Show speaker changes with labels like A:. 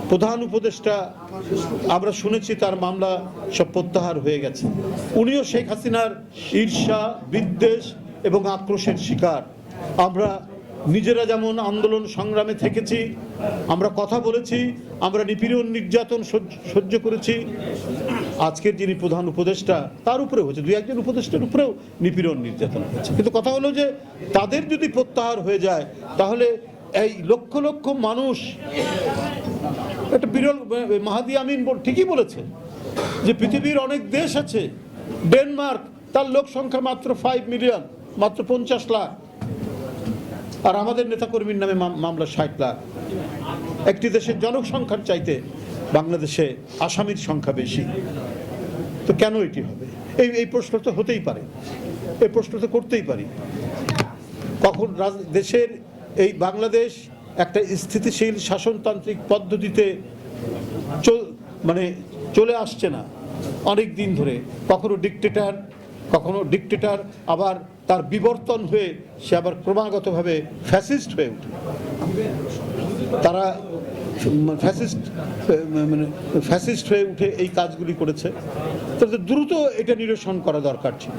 A: প্রধান উপদেষ্টা আমরা শুনেছি তার মামলা সব প্রত্যাহার হয়ে গেছে। উনিও শেখ হাসিনার ঈর্ষা, বিদ্বেষ এবং আক্রোশের শিকার। আমরা নিজেরা যেমন আন্দোলন সংগ্রামে থেকেছি, আমরা কথা বলেছি, আমরা নিপীড়ন নির্যাতন সহ্য করেছি। আজকের যিনি প্রধান উপদেষ্টা তার উপরে হয়েছে, দুই একজন উপদেষ্টার উপরেও নিপীড়ন নির্যাতন হয়েছে। কিন্তু কথা হলো যে তাদের যদি প্রত্যাহার হয়ে যায় তাহলে এই লক্ষ লক্ষ মানুষ, একটা বিরল, মাহাদি আমিন ঠিকই বলেছে যে পৃথিবীর অনেক দেশ আছে, ডেনমার্ক তার লোক সংখ্যা মাত্র 5 মিলিয়ন, মাত্র 50 লাখ, আর আমাদের নেতাকর্মীর নামে মামলা 60 লাখ। একটি দেশের জনসংখ্যার চাইতে বাংলাদেশে আসামির সংখ্যা বেশি। তো কেন এটি হবে? এই প্রশ্ন তো হতেই পারে, এই প্রশ্ন তো করতেই পারি। কখন দেশের এই বাংলাদেশ একটা স্থিতিশীল শাসনতান্ত্রিক পদ্ধতিতে চলে আসছে না অনেক দিন ধরে। কখনো ডিকটেটর আবার তার বিবর্তন হয়ে সে আবার ক্রমাগতভাবে ফ্যাসিস্ট হয়ে ওঠে। তারা ফ্যাসিস্ট হয়ে উঠে এই কাজগুলি করেছে। তো দ্রুত এটা নিরসন করা দরকার ছিল।